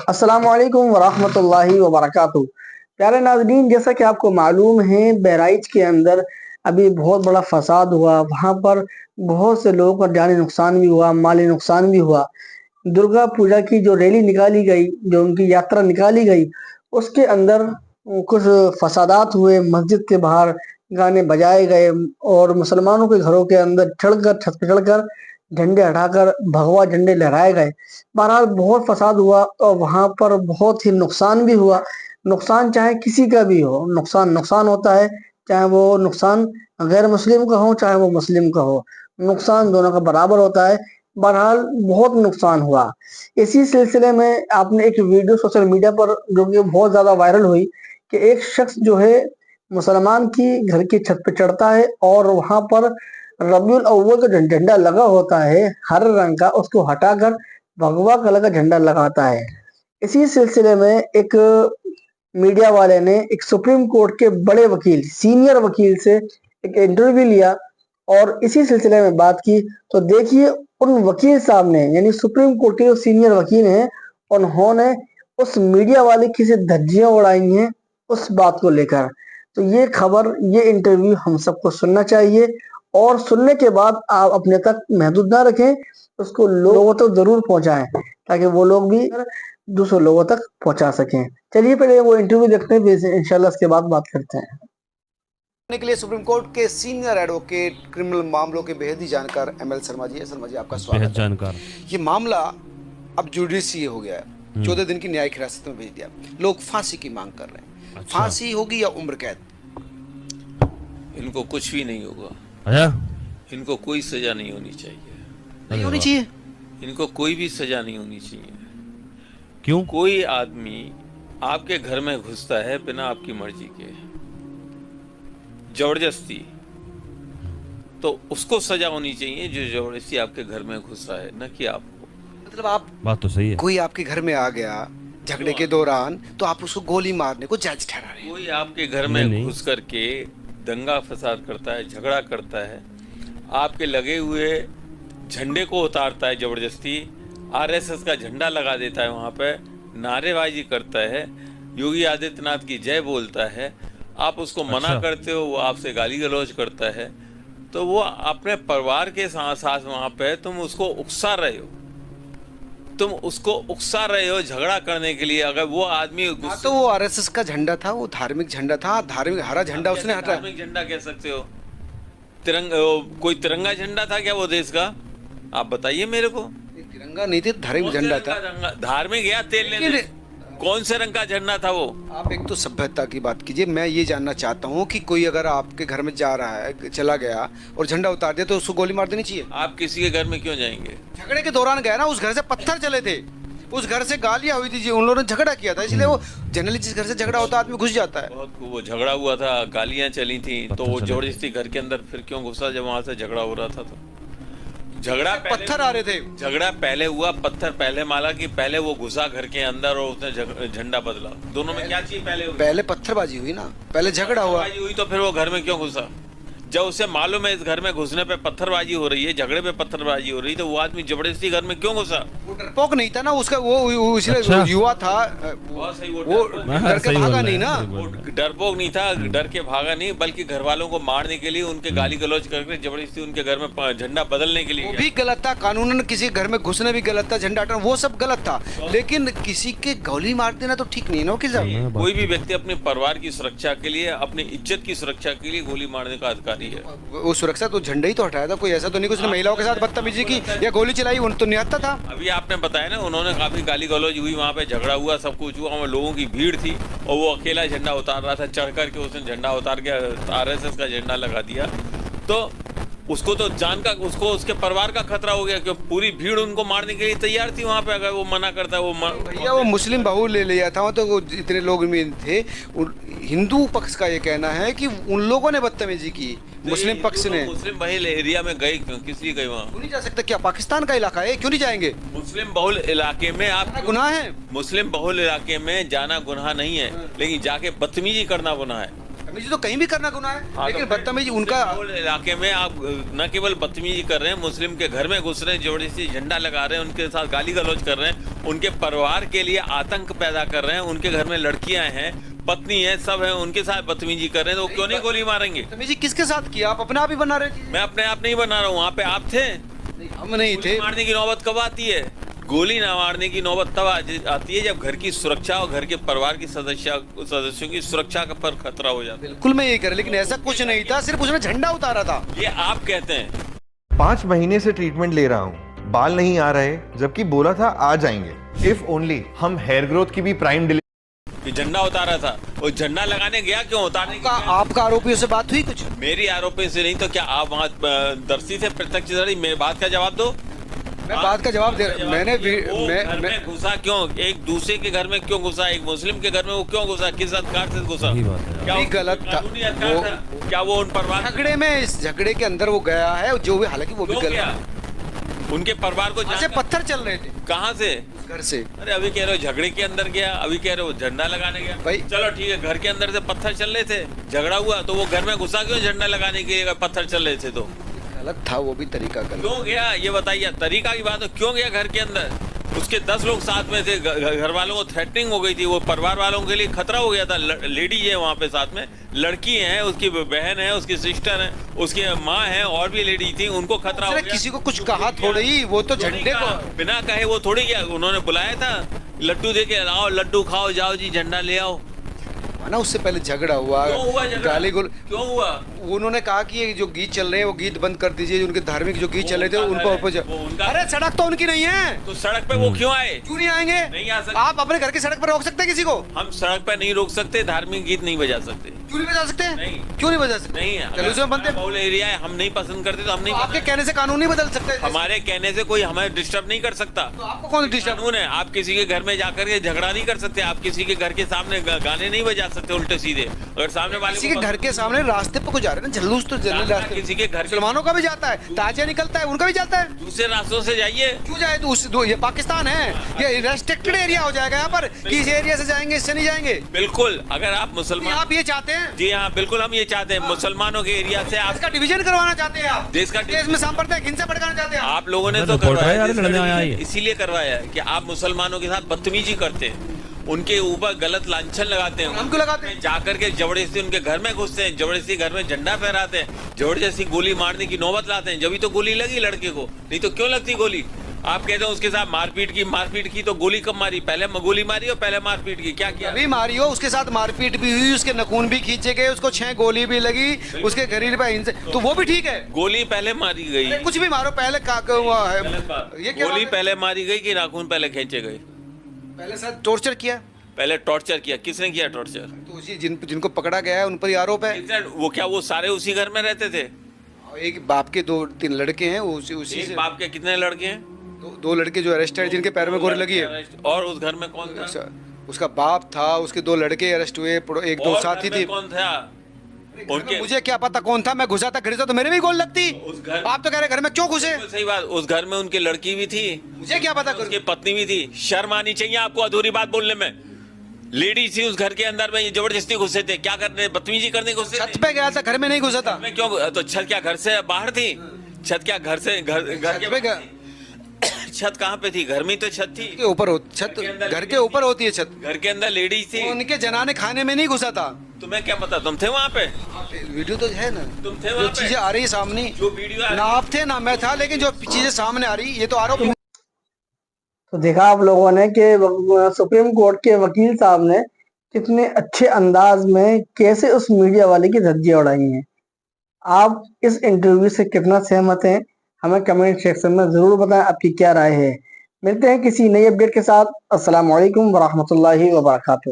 अस्सलामुअलैकुम वरहमतुल्लाहि वबरकातुहू। प्यारे नाज़रीन, जैसा कि आपको मालूम है, बहराइच के अंदर अभी बहुत बड़ा फ़साद हुआ। वहाँ पर बहुत से लोगों का जानी नुकसान भी हुआ, माली नुकसान भी हुआ। दुर्गा पूजा की जो रैली निकाली गई, जो उनकी यात्रा निकाली गई, उसके अंदर कुछ फ़सादात हुए। मस्जिद के बाहर गाने बजाए गए और मुसलमानों के घरों के अंदर चढ़कर, छत पे चढ़कर झंडे हटाकर भगवा झंडे लहराए गए। बहरहाल बहुत फ़साद हुआ और वहाँ पर बहुत ही नुकसान भी हुआ। नुकसान चाहे किसी का भी हो, नुकसान नुकसान होता है, चाहे वो नुकसान गैर मुस्लिम का हो, चाहे वो मुस्लिम का हो। नुकसान दोनों का बराबर होता है। बहरहाल बहुत नुकसान हुआ। इसी सिलसिले में आपने एक वीडियो सोशल मीडिया पर जो कि बहुत ज़्यादा वायरल हुई कि एक शख्स जो है मुसलमान की घर की छत पे चढ़ता है और वहाँ पर रबीउल अव्वल का झंडा लगा होता है हरे रंग का, उसको हटाकर भगवा कलर का झंडा लगाता है। इसी सिलसिले में एक मीडिया वाले ने एक सुप्रीम कोर्ट के बड़े वकील, सीनियर वकील से एक इंटरव्यू लिया और इसी सिलसिले में बात की। तो देखिए, उन वकील साहब ने, यानी सुप्रीम कोर्ट के जो सीनियर वकील हैं, उन्होंने उस मीडिया वाले की से धज्जियां उड़ाई हैं उस बात को लेकर। तो ये खबर, ये इंटरव्यू हम सबको सुनना चाहिए और सुनने के बाद आप अपने तक महदूद ना रखें, उसको लोगों तक जरूर पहुंचाएं ताकि वो लोग भी दूसरे लोगों तक पहुंचा सकें। चलिए पहले वो इंटरव्यू देखते हैं, फिर इंशाल्लाह इसके बाद बात करते हैं। के लिए सुप्रीम कोर्ट के सीनियर एडवोकेट, क्रिमिनल मामलों के बेहद जानकार ML शर्मा जी है। शर्मा जी, आपका स्वागत है। जानकार। ये मामला अब जुडिशरी हो गया है, 14 दिन की न्यायिक हिरासत में भेज दिया। लोग फांसी की मांग कर रहे हैं। अच्छा। फांसी होगी या उम्र कैद? इनको कुछ भी नहीं होगा। अच्छा, इनको कोई सजा नहीं होनी चाहिए। नहीं होनी चाहिए। इनको कोई भी सजा नहीं होनी चाहिए। क्यों? कोई आदमी आपके घर में घुसता है बिना आपकी मर्जी के, जबरदस्ती, तो उसको सजा होनी चाहिए जो जबरदस्ती आपके घर में घुसा है, न कि आपको। मतलब आप, बात तो सही है। कोई आपके घर में आ गया झगड़े के दौरान तो आप उसको गोली मारने को जायज ठहरा रहे हैं? कोई आपके घर में घुस करके दंगा फसाद करता है, झगड़ा करता है, आपके लगे हुए झंडे को उतारता है जबरदस्ती, RSS का झंडा लगा देता है, वहाँ पे नारेबाजी करता है, योगी आदित्यनाथ की जय बोलता है, आप उसको मना करते हो, वो आपसे गाली गलौज करता है, तो वो अपने परिवार के साथ साथ वहाँ पे तुम उसको उकसा रहे हो, तुम उसको उकसा रहे हो झगड़ा करने के लिए। अगर वो आदमी तो वो RSS का झंडा था, वो धार्मिक झंडा था, धार्मिक हरा झंडा उसने हटाया। धार्मिक झंडा कह सकते हो? तिरंगा, कोई तिरंगा झंडा था क्या वो देश का? आप बताइए मेरे को। तिरंगा नहीं थे, धार्मिक झंडा था। धार्मिक या तेल लेने, कौन से रंग का झंडा था वो? आप एक तो सभ्यता की बात कीजिए। मैं ये जानना चाहता हूँ कि कोई अगर आपके घर में जा रहा है, चला गया और झंडा उतार दिया तो उसको गोली मार देनी चाहिए? आप किसी के घर में क्यों जाएंगे? झगड़े के दौरान गया ना, उस घर से पत्थर चले थे, उस घर से गालियां हुई थी जी, उन लोगों ने झगड़ा किया था, इसलिए वो जनरली जिस घर से झगड़ा होता है आदमी घुस जाता है। बहुत वो झगड़ा हुआ था, गालियां चली थी, तो वो जबरदस्ती घर के अंदर फिर क्यों घुसा जब वहां से झगड़ा हो रहा था? तो झगड़ा पत्थर आ रहे थे, झगड़ा पहले हुआ, पत्थर पहले माला कि पहले वो घुसा घर के अंदर और उसने झंडा बदला? दोनों में क्या चीज पहले हुई? पहले पत्थरबाजी हुई ना, पहले झगड़ा हुआ हुई, तो फिर वो घर में क्यों घुसा? जब उसे मालूम है इस घर में घुसने पे पत्थरबाजी हो रही है, झगड़े पे पत्थरबाजी हो रही है, तो वो आदमी जबरदस्ती घर में क्यों घुसा? वो डरपोक नहीं था ना उसका, वो इसलिए युवा था, वो डर के भागा नहीं ना। डरपोक नहीं था, डर के भागा नहीं, बल्कि घर वालों को मारने के लिए, उनके गाली गलौज करके जबरदस्ती उनके घर में झंडा बदलने के लिए। वो भी गलत था, कानूनन किसी घर में घुसने भी गलत था, झंडा हटाना वो सब गलत था, लेकिन किसी के गोली मार देना तो ठीक नहीं है ना। कोई भी व्यक्ति अपने परिवार की सुरक्षा के लिए, अपनी इज्जत की सुरक्षा के लिए गोली मारने का अधिकारी है। वो सुरक्षा तो झंडा ही तो हटाया था, कोई ऐसा तो नहीं कुछ महिलाओं के साथ बदतमीजी की या गोली चलाई, उन तो निहत्था था। अभी आपने बताया ना, उन्होंने काफी गाली गलौज हुई, वहाँ पे झगड़ा हुआ, सब कुछ हुआ, वहाँ लोगों की भीड़ थी और वो अकेला झंडा उतार रहा था, चढ़ करके उसने झंडा उतार के RSS का झंडा लगा दिया, तो उसको तो जान का, उसको उसके परिवार का खतरा हो गया, क्योंकि पूरी भीड़ उनको मारने के लिए तैयार थी वहाँ पे। अगर वो मना करता है, भैया वो मुस्लिम बहू ले लिया था, तो वो इतने लोग में थे। हिंदू पक्ष का ये कहना है कि उन लोगों ने बदतमीजी की, मुस्लिम पक्ष ने। मुस्लिम बहुल एरिया में गए क्यों? किस लिए गए वहाँ? क्यों नहीं जा सकते? क्या पाकिस्तान का इलाका है, क्यों नहीं जाएंगे? मुस्लिम बहुल इलाके में आप गुनाह है? मुस्लिम बहुल इलाके में जाना गुनाह नहीं है, लेकिन जाके बदतमीजी करना गुनाह है। बदतमीजी तो कहीं भी करना गुनाह है, हाँ, लेकिन तो फिर बदतमीजी मुस्लिम उनका बहुल इलाके में आप न केवल बदतमीजी कर रहे हैं, मुस्लिम के घर में घुस रहे हैं, जबरदस्ती झंडा लगा रहे हैं, उनके साथ गाली गलौज कर रहे हैं, उनके परिवार के लिए आतंक पैदा कर रहे हैं, उनके घर में लड़कियां हैं, पत्नी है, सब है, उनके साथ बदतमीजी कर रहे हैं, तो क्यों नहीं गोली मारेंगे? बदतमीजी किसके साथ किया? आप अपने आप ही बना रहे थे। मैं अपने आप नहीं बना रहा हूँ, वहाँ पे आप थे। हम नहीं थे। गोली मारने की नौबत कब आती है? गोली ना मारने की नौबत तब आती है जब घर की सुरक्षा और घर के परिवार की सदस्यों की सुरक्षा का पर खतरा हो जाता है। बिल्कुल मैं यही कर, लेकिन ऐसा कुछ नहीं था, सिर्फ उसने झंडा उतारा था। ये आप कहते हैं। 5 महीने से ट्रीटमेंट ले रहा हूँ, बाल नहीं आ रहे, जबकि बोला था आ जाएंगे। इफ ओनली हम हेयर ग्रोथ की भी प्राइम झंडा उतारा था, वो झंडा लगाने गया क्यों? उतारने का आपका आरोपियों से बात हुई कुछ? मेरी आरोपी से नहीं तो क्या आप वहाँ दर्शी से प्रत्यक्ष मेरी बात का जवाब दो। मैं बात का जवाब दे, मैंने घर में घुसा क्यों? एक दूसरे के घर में क्यों घुसा? एक मुस्लिम के घर में वो क्यों घुसा? किस अधिकार से घुसा? सही बात है। क्या वो गलत था? कानूनी अधिकार था? क्या वो उन परिवार झगड़े में, इस झगड़े के अंदर वो गया है, जो भी, हालांकि वो भी क्यों गलत गया? उनके परिवार को से पत्थर चल रहे थे कहाँ से? घर से। अरे अभी कह रहे हो झगड़े के अंदर गया, अभी कह रहे हो झंडा लगाने गया। भाई चलो ठीक है, घर के अंदर से पत्थर चल रहे थे, झगड़ा हुआ, तो वो घर में घुसा क्यों झंडा लगाने के लिए? अगर पत्थर चल रहे थे तो गलत था, वो भी तरीका गलत। क्यों गया ये बताइए? तरीका की बात हो, क्यों गया घर के अंदर? उसके 10 लोग साथ में थे, घर वालों को थ्रेटनिंग हो गई थी, वो परिवार वालों के लिए खतरा हो गया था। लेडी है वहाँ पे साथ में, लड़की है, उसकी बहन है, उसकी सिस्टर है, उसकी माँ है, और भी लेडी थी, उनको खतरा हो गया। किसी को कुछ कहा थोड़ी, वो तो झंडे को बिना कहे वो थोड़ी गया। उन्होंने बुलाया था, लड्डू दे के आओ, लड्डू खाओ, जाओ जी झंडा ले आओ ना। उससे पहले झगड़ा हुआ, गाली गोल क्यों हुआ? उन्होंने कहा कि ये जो गीत चल रहे हैं वो गीत बंद कर दीजिए, उनके धार्मिक जो गीत चल रहे थे उनको। अरे सड़क तो उनकी नहीं है, तो सड़क पे वो क्यों आए? क्यों नहीं आएंगे? नहीं आ सकते। आप अपने घर की सड़क पर रोक सकते हैं किसी को? हम सड़क पे नहीं रोक सकते, धार्मिक गीत नहीं बजा सकते। क्यों नहीं बजा सकते? नहीं। क्यों नहीं बजा सकते? नहीं, जलूस में बनते बहुल एरिया है, हम नहीं पसंद करते तो हम नहीं। आपके कहने से कानून नहीं बदल सकते? हमारे कहने से कोई हमें डिस्टर्ब नहीं कर सकता। तो आपको कौन डिस्टर्ब? कानून है, आप किसी के घर में जाकर के झगड़ा नहीं कर सकते, आप किसी के घर के सामने गाने नहीं बजा सकते उल्टे सीधे। अगर सामने वाले किसी के घर के सामने रास्ते पे को जा रहे हैं ना, जलूस तो जनरल रास्ते, किसी के घर मुसलमानों का भी जाता है, ताजिया निकलता है, उनका भी जाता है। दूसरे रास्तों से जाइए। क्यों जाए? तो ये पाकिस्तान है, ये रेस्ट्रिक्टेड एरिया हो जाएगा यहाँ पर कि इस एरिया से जाएंगे, इससे नहीं जाएंगे। बिल्कुल, अगर आप मुसलमान, आप ये चाहते हैं? जी हाँ बिल्कुल, हम ये चाहते हैं मुसलमानों के एरिया से आप इसका डिवीजन करवाना चाहते हैं? आप देश में सांप्रदायिक हिंसा भड़काना चाहते हैं? आप लोगों ने तो करवाया, इसीलिए करवाया है कि आप मुसलमानों के साथ बदतमीजी करते हैं, उनके ऊपर गलत लांछन लगाते हैं, हम क्यों लगाते हैं? जाकर के जबरदस्ती उनके घर में घुसते हैं, जबरदस्ती घर में झंडा फहराते हैं, जबरदस्ती गोली मारने की नौबत लाते हैं। जब तो गोली लगी लड़के को, नहीं तो क्यों लगती गोली? आप कहते हैं उसके साथ मारपीट की तो गोली कब मारी? पहले गोली मारी और पहले मारपीट की? क्या किया? अभी मारी हो, उसके साथ मारपीट भी हुई, उसके नखून भी खींचे गए, उसको 6 गोली भी लगी, उसके शरीर पे हिंसा, तो वो भी ठीक है। गोली पहले मारी गई, कुछ भी मारो, पहले ये गोली पहले मारी गई कि नाखून पहले खींचे गए? पहले साथ टॉर्चर किया, पहले टॉर्चर किया। किसने किया टॉर्चर? तो उसी जिनको पकड़ा गया है उन पर आरोप है। वो क्या वो सारे उसी घर में रहते थे? एक बाप के 2-3 लड़के हैं, उसी से बाप के कितने लड़के हैं? दो लड़के जो अरेस्ट है, जिनके पैर में गोली लगी है। और उस घर में कौन था? उसका बाप था, उसके 2 लड़के अरेस्ट हुए, 1-2 साथी थे। कौन था? उनके मुझे क्या पता कौन था? मैं घुसा था, घिसा तो मेरे भी गोल लगती। उस घर, आप तो कह रहे घर में क्यों घुसे? सही बात, उस घर में उनकी लड़की भी थी, मुझे क्या पता? उसकी पत्नी भी थी। शर्म आनी चाहिए आपको अधूरी बात बोलने में। लेडीज थी उस घर के अंदर में, जबरदस्ती घुसे थे, क्या करने? बदतमीजी करने घुसे। छत पे गया था, घर में नहीं घुसा था। मैं क्यों? तो छत क्या घर से बाहर थी? छत क्या घर से घर के छत कहाँ पे थी? घर में तो छत थी, ऊपर छत घर के ऊपर होती है छत। घर के अंदर लेडीज थी, उनके जनाने खाने में नहीं घुसा था। तुम्हें क्या पता? तुम थे वहाँ पे? वीडियो तो है ना, तुम थे वहाँ पे? चीजें आ रही सामने, जो वीडियो ना आप थे ना मैं था, लेकिन जो चीजें सामने आ रही, ये तो आरोप। तो देखा आप लोगों ने कि सुप्रीम कोर्ट के वकील साहब ने कितने अच्छे अंदाज में कैसे उस मीडिया वाले की धज्जियां उड़ाई हैं। आप इस इंटरव्यू से कितना सहमत हैं, हमें कमेंट सेक्शन में जरूर बताएं आपकी क्या राय है। मिलते हैं किसी नई अपडेट के साथ। अस्सलाम वालेकुम वरहमतुल्लाहि वबरकातुहू।